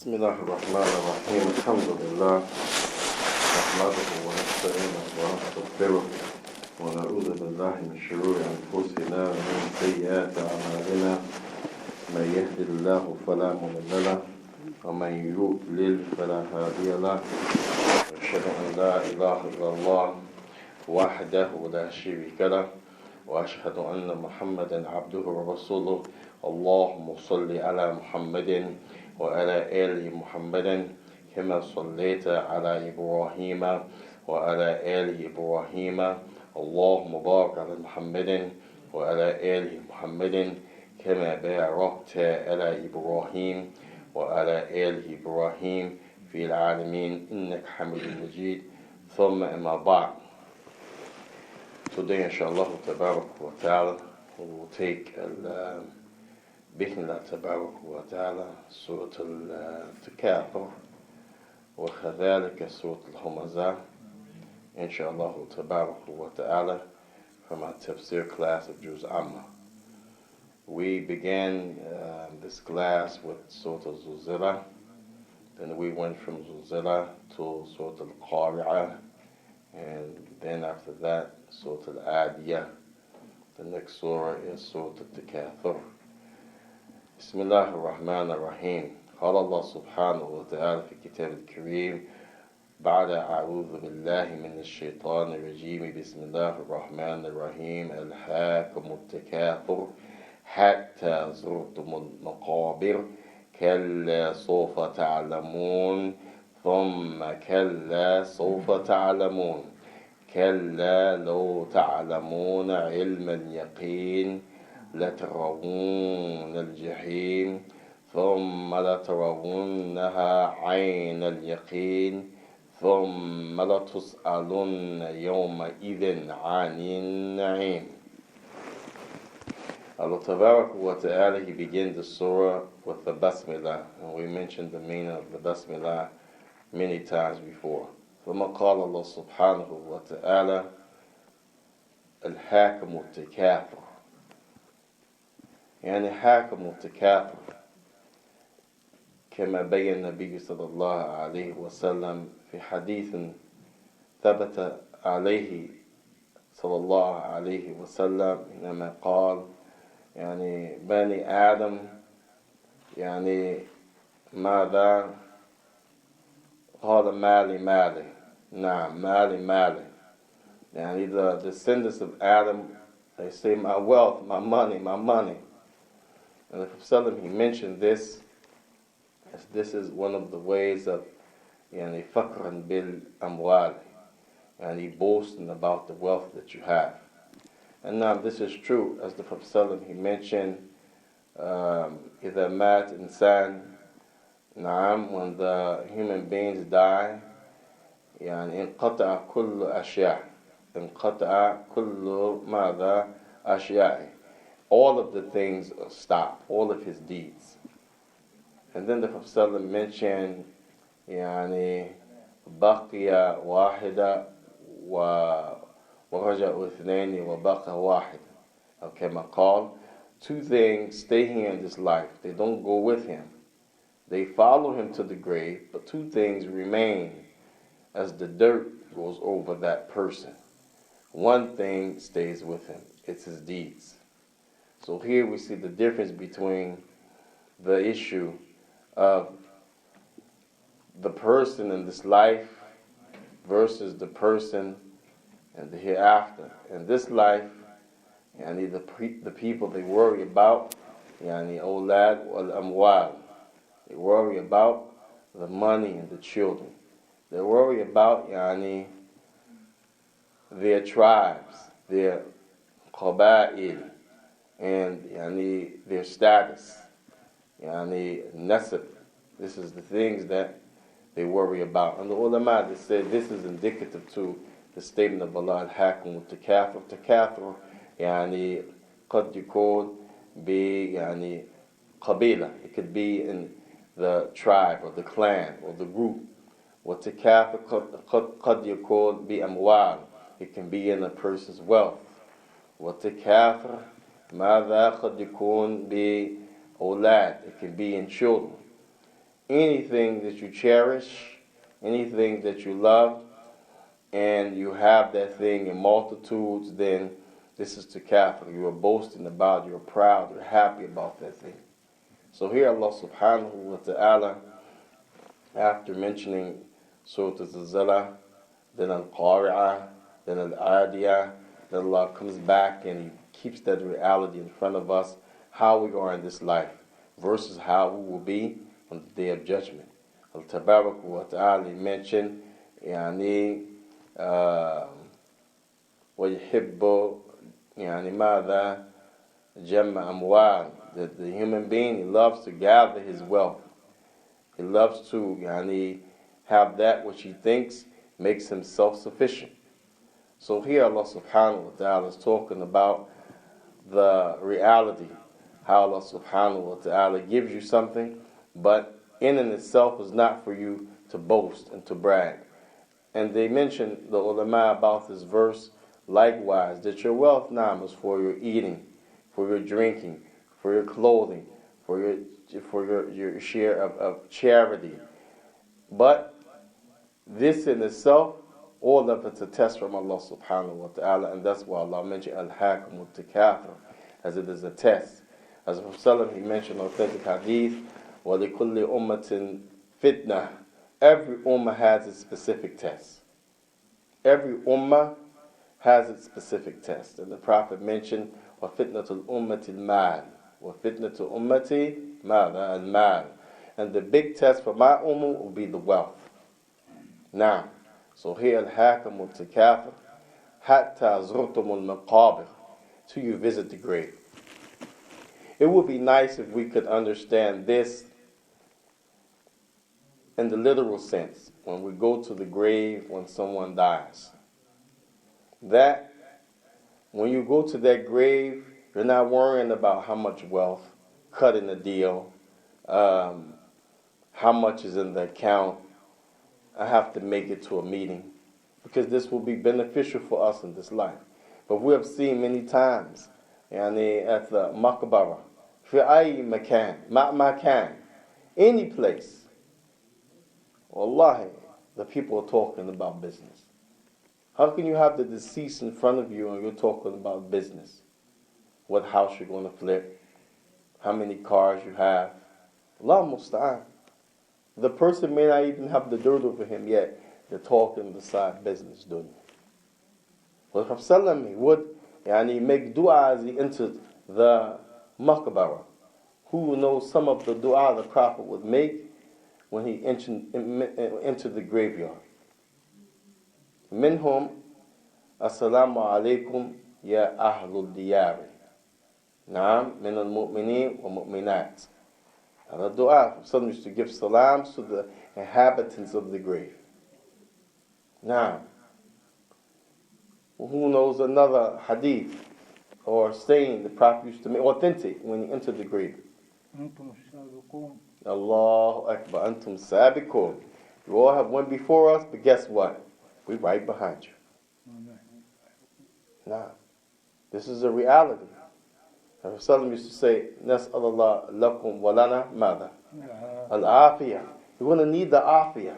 بسم الله الرحمن الرحيم الحمد لله نحمده ونستعينه ونستغفره ونعوذ بالله من شرور أنفسنا ومن سيئات أعمالنا من يهد الله فلا مضل له ومن يضلل فلا هادي له وأشهد أن لا إله إلا الله وحده لا شريك له وأشهد أن محمدا عبده ورسوله اللهم صل على محمد وعلى آل محمد كما صليت على إبراهيم وعلى آل إبراهيم اللهم بارك على محمد وعلى آل محمد كما باركت على إبراهيم وعلى آل إبراهيم في العالمين إنك حميد مجيد ثم أما بعد. Today inshallah tabarak wa ta'ala we will take بإذن الله تبارك وتعالى سورة التكاثر وكذلك سورة الهمزة إن شاء الله تبارك وتعالى from our Tafseer class of Juz Amma. We began this class with Surah Al-Zulzila, then we went from Zulzila to Surah Al-Qari'ah, and then after that Surah Al-Adiyah. The next surah is Surah Takaathur. بسم الله الرحمن الرحيم. قال الله سبحانه وتعالى في كتاب الكريم بعد أعوذ بالله من الشيطان الرجيم بسم الله الرحمن الرحيم ألهاكم التكاثر حتى زرتم المقابر كلا سوف تعلمون ثم كلا سوف تعلمون كلا لو تعلمون علم اليقين لترون الجحيم ثم لترونها عين اليقين ثم لتسألن يومئذ عن النعيم. Allah Tabarak wa Ta'ala, He begins the surah with the Basmillah, and we mentioned the meaning of the Basmillah many times before. ثم قال الله سبحانه وتعالى ألهاكم التكاثر يعني حاكم التكاثر كما بين النبي صلى الله عليه وسلم في حديث ثبت عليه صلى الله عليه وسلم إنما قال يعني بني آدم يعني ماذا قال مالي نعم مالي يعني the descendants of Adam, they say my wealth, my money. And the Prophet he mentioned this, as this is one of the ways of فقرا بالأموال, and he boasting about the wealth that you have. And now this is true, as the Prophet he mentioned, إذا مات إنسان نعم, when the human beings die, انقطع كل ماذا أشياء, all of the things stop, all of his deeds. And then the Prophet mentioned بقي واحدة ورجع اثنين وبقى واحد, أو كما قال, two things stay here in this life, they don't go with him, they follow him to the grave, but two things remain as the dirt goes over that person. One thing stays with him, it's his deeds. So here we see the difference between the issue of the person in this life versus the person in the hereafter. In this life, the people they worry about, أولاد والأموال. They worry about the money and the children. They worry about their tribes, their qaba'il, and their status, nasab. This is the things that they worry about. And the ulama, they said this is indicative to the statement of Allah al-Hakim al-Takaathur. Takaathur قد يكون قبيلة, it could be in the tribe or the clan or the group. وتكاثر قد يكون بأموال, it can be in a person's wealth. وتكاثر ماذا قد يكون بأولاد, it can be in children. anything that you cherish, anything that you love, and you have that thing in multitudes, then this is takaathur. You are boasting about, you're proud, you're happy about that thing. So here Allah subhanahu wa ta'ala, after mentioning Surah Al-Zilzala, then Al-Qari'ah, then Al-Adiyah, then Allah comes back and He keeps that reality in front of us, how we are in this life versus how we will be on the Day of Judgment. Al-Tabarak wa ta'ala mentioned, يعني ويحب يعني ماذا جمع أموال, that the human being, he loves to gather his wealth. He loves to yani, have that which he thinks makes him self-sufficient. So here Allah subhanahu wa ta'ala is talking about the reality, how Allah subhanahu wa ta'ala gives you something, but in and itself is not for you to boast and to brag. And they mention, the ulama, about this verse, likewise, that your wealth now is for your eating, for your drinking, for your clothing, for your share of charity. But this in itself, all of it's a test from Allah subhanahu wa ta'ala, and that's why Allah mentioned Al-Hakum Takaathur, as it is a test. As the Prophet he mentioned authentic hadith, وَلِكُلِّ أُمَّةٍ fitnah. Every ummah has its specific test. Every ummah has its specific test. And the Prophet mentioned, وَفِتْنَةُ الْأُمَّةِ الْمَالِ وَفِتْنَةُ أُمَّةِ مَاذَا الْمَالِ. And the big test for my ummah will be the wealth. Now, so here al-hakam al-takaathur hatta zurtum al-maqabir, till you visit the grave. It would be nice if we could understand this in the literal sense, when we go to the grave when someone dies. That when you go to that grave, you're not worrying about how much wealth, cutting the deal, how much is in the account, I have to make it to a meeting, because this will be beneficial for us in this life. But we have seen many times at the maqbara, fi ay makan, makan, any place, wallahi, the people are talking about business. How can you have the deceased in front of you and you're talking about business? What house you're going to flip, how many cars you have. Allah musta'an. The person may not even have the dirt over him yet. They're talking beside business, dunya. Well, Prophet would make dua as he entered the maqbara. Who knows some of the dua the Prophet would make when he entered the graveyard? Minhum, assalamu alaikum ya ahlul diyari. Naam, min al-mu'mineen wa mu'minat. And the dua, some used to give salams to the inhabitants of the grave. Now, who knows another hadith or saying the Prophet used to make authentic when he entered the grave? Allahu Akbar, antum sabiqun. You all have went before us, but guess what? We're right behind you. Now, this is a reality. And Rasulullah used to say, Nas'alullah lakum walana mada. Al-afiyah. You're going to need the afiyah.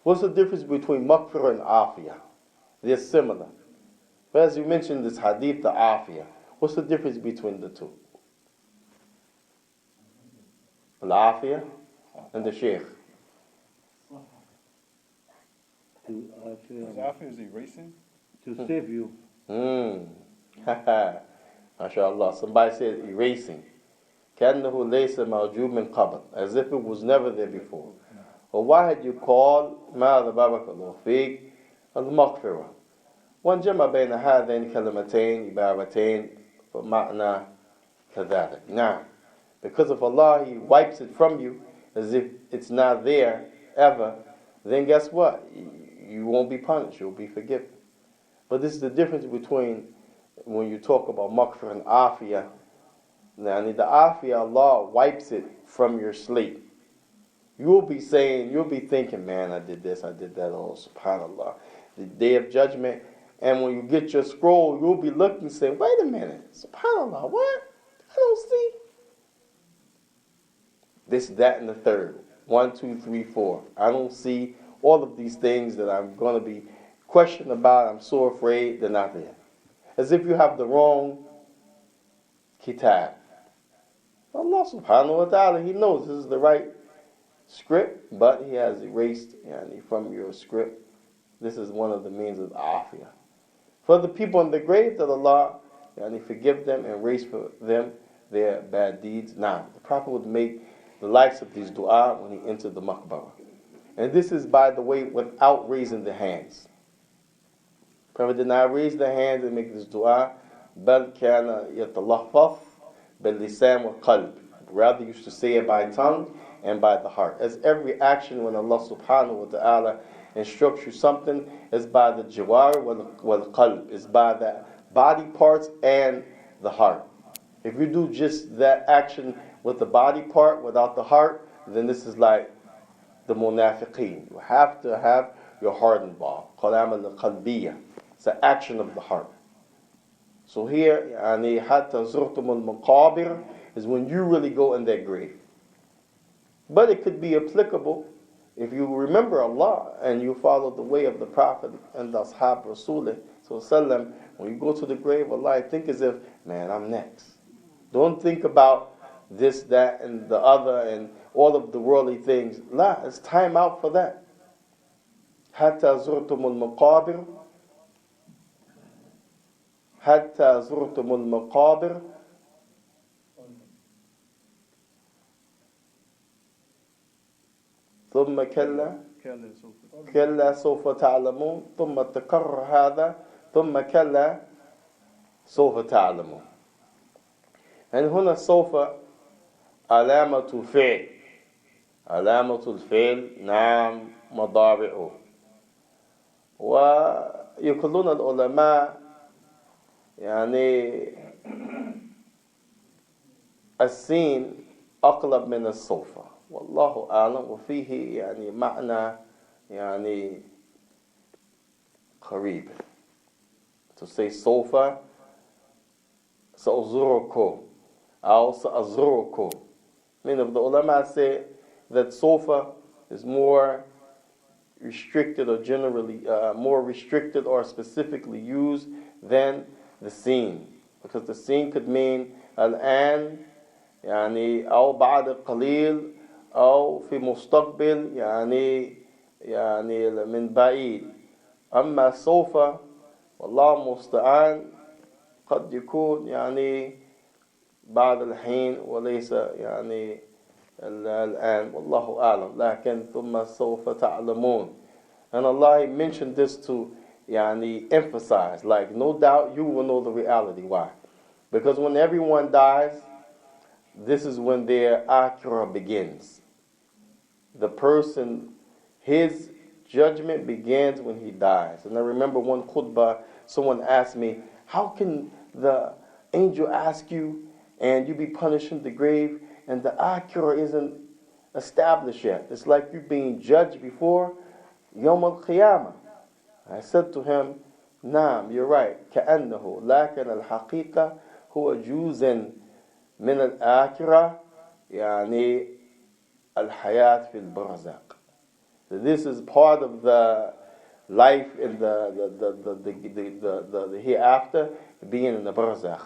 What's the difference between maghfirah and afiyah? They're similar. But as you mentioned this hadith, the afiyah, what's the difference between the two? Al-afiyah and the shaykh. Afiyah is erasing? To save you. MashaAllah. Somebody said erasing. كَأَنَّهُ لَيْسَ مَوْجُودٌ مِنْ قَبْلٍ. As if it was never there before. Well, why had you called ماذا بارك الله فيك المغفرة؟ وانجمع بين هذين كلمتين عبارتين فمعنى كذلك. Now, because of Allah, He wipes it from you as if it's not there ever, then guess what? You won't be punished, you'll be forgiven. But this is the difference between when you talk about maghfirah and afiyah. Now, the afiyah, Allah wipes it from your slate. You'll be thinking, man, I did this, I did that, oh, subhanAllah. The Day of Judgment, and when you get your scroll, you'll be looking saying, wait a minute, subhanAllah, what? I don't see. This, that, and the third. 1, 2, 3, 4. I don't see all of these things that I'm going to be questioned about. I'm so afraid they're not there. As if you have the wrong kitab. Allah subhanahu wa ta'ala, He knows this is the right script, but He has erased from your script. This is one of the means of afiyah. For the people in the grave, that Allah forgive them and erase for them their bad deeds. Now, the Prophet would make the likes of these dua when he entered the maqbarah. And this is, by the way, without raising the hands. The Prophet did not raise the hands and make this dua. بَلْ كَانَ يَتَلَحْفَظ بِاللِّسَانِ وَالْقَلْبِ. Rather, he used to say it by tongue and by the heart. As every action when Allah subhanahu wa ta'ala instructs you something, is by the jawar wal qalb, is by the body parts and the heart. If you do just that action with the body part without the heart, then this is like the munafiqeen. You have to have your heart involved. Qalam al-qalbiyya. It's an action of the heart. So here, hatta zurtum al-maqabir is when you really go in that grave. But it could be applicable if you remember Allah and you follow the way of the Prophet and the Ashab Rasulullah. So when you go to the grave, Allah, think as if, man, I'm next. Don't think about this, that, and the other, and all of the worldly things. La, it's time out for that. Hatta zurtumul maqabir. Hatta zurtumul maqabir. ثم كلا سوف تعلمون ثم تكرر هذا ثم كلا سوف تعلمون. And هنا سوف علامة فعل. علامة الفعل نعم مضارعه. ويقولون العلماء السين أقرب من السوف. والله أعلم. وفيه معنى قريب. To say sofa, سأزوركم أو سأزوركم. Many of the ulama say that sofa is more restricted or generally more restricted or specifically used than the seen, because the seen could mean الآن أو بعد قليل أو في مستقبل من بعيد. أما سوف والله المستعان قد يكون بعد الحين وليس الآن والله أعلم. لكن ثم سوف تعلمون. And Allah mentioned this to emphasize, like, no doubt you will know the reality. Why? Because when everyone dies, this is when their akhirah begins. The person, his judgment begins when he dies. And I remember one khutbah, someone asked me, how can the angel ask you and you be punished in the grave and the akhirah isn't established yet? It's like you being judged before Yawm al-Qiyamah. I said to him, Naam, you're right. كأنه لكن الحقيقة هو جزء من الآخرة الحياة في البرزخ. So this is part of the life in the hereafter, being in the barzakh,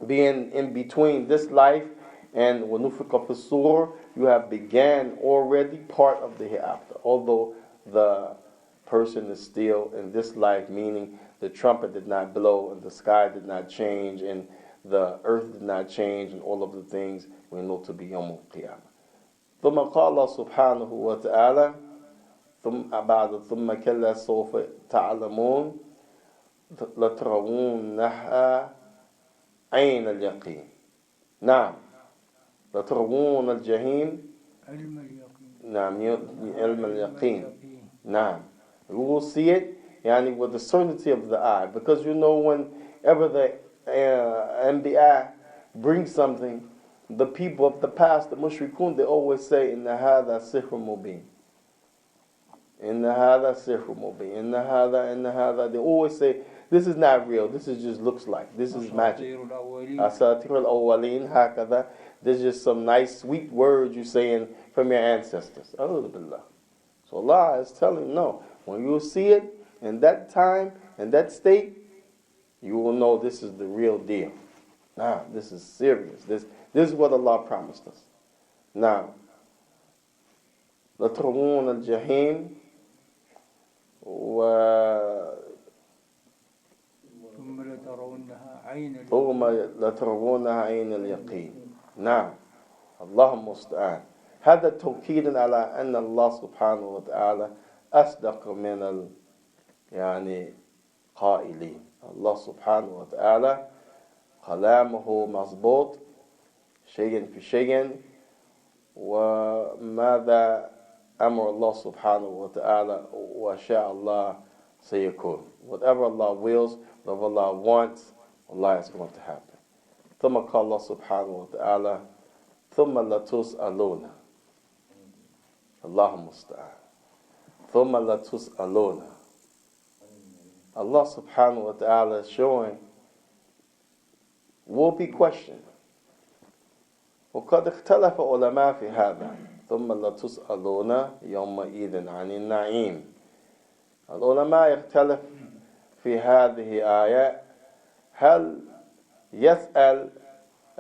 being in between this life and wanufiqa fi sur. You have began already part of the hereafter, although the person is still in this life, meaning the trumpet did not blow and the sky did not change and the earth did not change and all of the things we know to be Yawm al-Qiyamah. ثم قال سبحانه وتعالى ثم كلا سوف تعلمون لترونها عين اليقين. نعم لترون الجحيم نعم علم اليقين. نعم, you will see it with the certainty of the eye, because whenever the Anbiya brings something, the people of the past, the mushrikun, they always say, Inna hadha sihr mubin. Inna hadha sihr mubin. Inna hadha. They always say This is not real. This is just looks like. This is magic. Asatir al-awwaleen hakadha. There's just some nice, sweet words you're saying from your ancestors. Alhamdulillah. So Allah is telling, no, when you see it in that time, in that state, you will know this is the real deal. Now, this is serious. This is what Allah promised us. Now, لَتَرَوُونَ الْجَحِيمِ ثم لترونها عين ثم لترونها عين اليقين. نعم الله المستعان. هذا توكيد على أن الله سبحانه وتعالى أصدق من يعني قائلين. الله سبحانه وتعالى كلامه مضبوط شيئا في شيء. وماذا أمر الله سبحانه وتعالى وشاء الله سيكون. Whatever Allah wills, whatever Allah wants, Allah is going to happen. ثم قال الله سبحانه وتعالى ثم لتسألون. الله المستعان. ثم لتسألون. Allah subhanahu wa ta'ala is showing will be questioned. وقد اختلف علماء في هذا. ثم لتسألون يومئذ عن النعيم. العلماء يختلف في هذه آية هل يسأل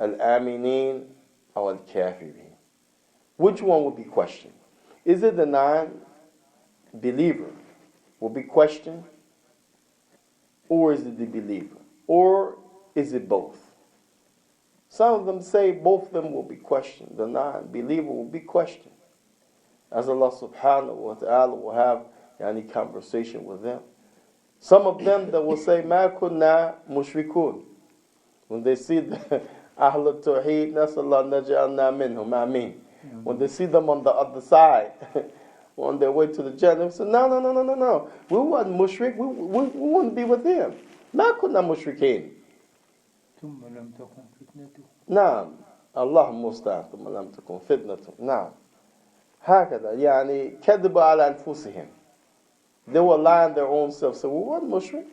الآمنين أو الكافرين. Which one will be questioned? Is it the non-believer will be questioned, or is it the believer, or is it both? Some of them say both of them will be questioned. The non-believer will be questioned, as Allah subhanahu wa ta'ala will have any conversation with them. Some of them that will say, Ma kunna mushrikun. When they see the Ahl al-Tawheed, Nasallah naja'alna minhum, Ameen. When they see them on the other side, on their way to the Jannah, they say, no. We weren't mushrik, we wouldn't be with him. Ma kunna mushrikeen. ثم لم تكن فتنتهم. نعم الله المستعان. ثم لم تكن فتنتهم. نعم هكذا يعني كذبوا على أنفسهم. They will lie on their own self. So we weren't mushrik.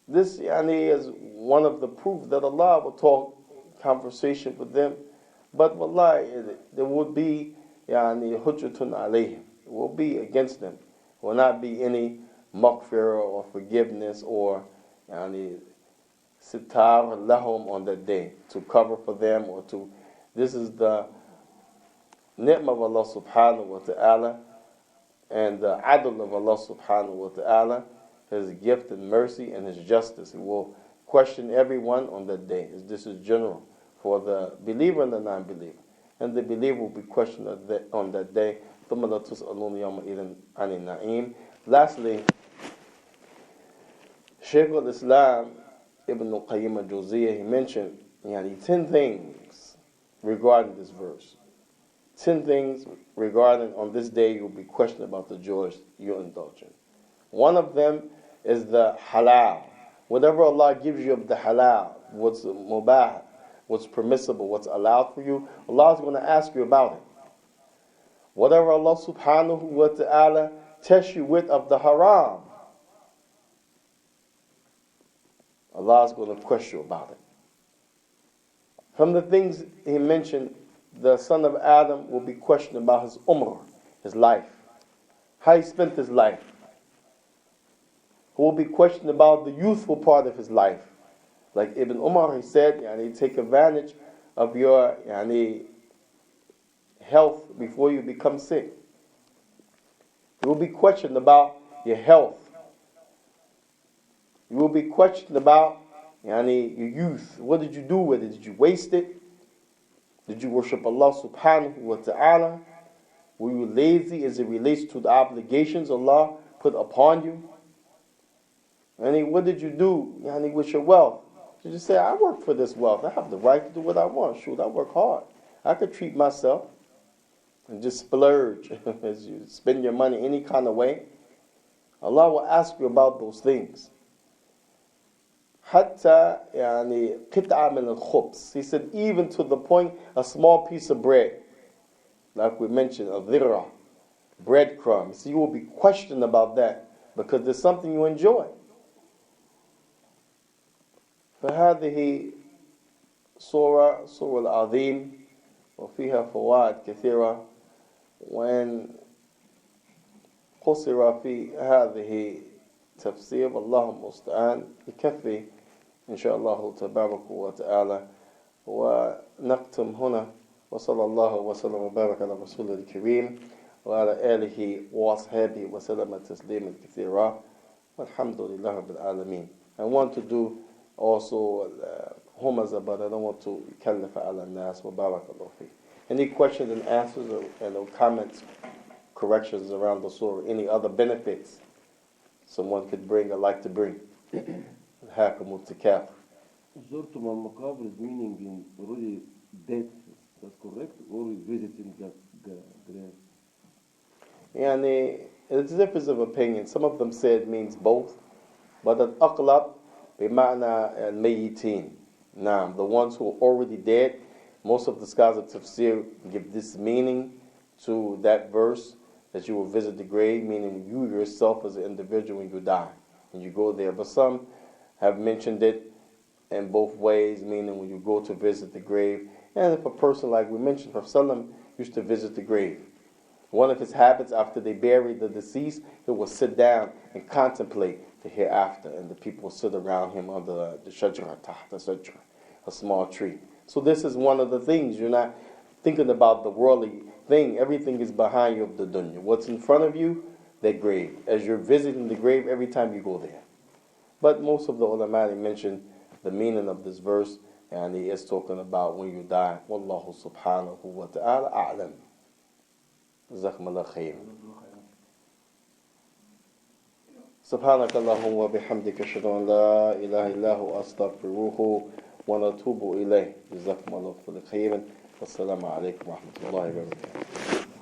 This is one of the proofs that Allah will talk conversation with them. But wallahi, there would be hujjatun alayhim. It will be against them. It will not be any maghfirah or forgiveness or sitar lahum on that day to cover for them or to. This is the ni'mah of Allah subhanahu wa ta'ala and the adl of Allah subhanahu wa ta'ala, His gift and mercy and His justice. He will question everyone on that day. This is general for the believer and the non-believer. And the believer will be questioned on that day. ثُمَّ لَتُسْأَلُونَ يَوْمَئِذٍ عَنِ النَّعِيمِ. Lastly, Shaykh al-Islam Ibn al-Qayyim al-Jawziyah, he mentioned 10 things regarding this verse. 10 things regarding on this day you'll be questioned about the joys you're indulging. One of them is the halal. Whatever Allah gives you of the halal, what's mubah, what's permissible, what's allowed for you, Allah is going to ask you about it. Whatever Allah subhanahu wa ta'ala tests you with of the haram, Allah is going to question you about it. From the things he mentioned, the son of Adam will be questioned about his umrah, his life, how he spent his life. He will be questioned about the youthful part of his life. Like Ibn Umar, he said, take advantage of your health before you become sick. You will be questioned about your health. You will be questioned about your youth. What did you do with it? Did you waste it? Did you worship Allah subhanahu wa ta'ala? Were you lazy as it relates to the obligations Allah put upon you? What did you do with your wealth? Did you say, I work for this wealth. I have the right to do what I want. Shoot, I work hard. I could treat myself and just splurge as you spend your money any kind of way. Allah will ask you about those things. حتى قطعة من الخبز. He said, even to the point, a small piece of bread, like we mentioned, a dhirra, breadcrumbs. So you will be questioned about that. because there's something you enjoy. فهذه سورة العظيم وفيها فوائد كثيرة. وإن قصر في هذه تفسير الله المستعان يكفي إن شاء الله تبارك وتعالى. ونختم هنا، وصلى الله وسلم وبارك على رسول الكريم وعلى آله وأصحابه وسلم تسليما كثيرا والحمد لله رب العالمين. I want to do also humaza, but I don't want to كلف على الناس وبارك الله فيه. Any questions and answers or comments, corrections around the surah, any other benefits someone could bring or like to bring? الهاكم التكاثر. زرتم المقابر is meaning in already dead, that's correct, or visiting the grave? يعني it's a difference of opinion. Some of them say it means both, but الأقلب بمعنى الميتين. Now, the ones who are already dead, most of the scholars of Tafsir give this meaning to that verse, that you will visit the grave, meaning you yourself as an individual when you die, and you go there. But some have mentioned it in both ways, meaning when you go to visit the grave. And if a person, like we mentioned, Prophet used to visit the grave. One of his habits after they buried the deceased, he would sit down and contemplate the hereafter, and the people would sit around him under the shajra, tahta shajra, a small tree. So this is one of the things. You're not thinking about the worldly thing. Everything is behind you of the dunya. What's in front of you? That grave. As you're visiting the grave every time you go there. But most of the ulama mention the meaning of this verse, and he is talking about when you die. Wallahu subhanahu wa ta'ala a'lam. جزاكم الله خير. سبحانك اللهم وبحمدك أشهد أن لا إله إلا هو أستغفره ونتوب إليه. جزاكم الله خيرا. والسلام عليكم ورحمة الله وبركاته.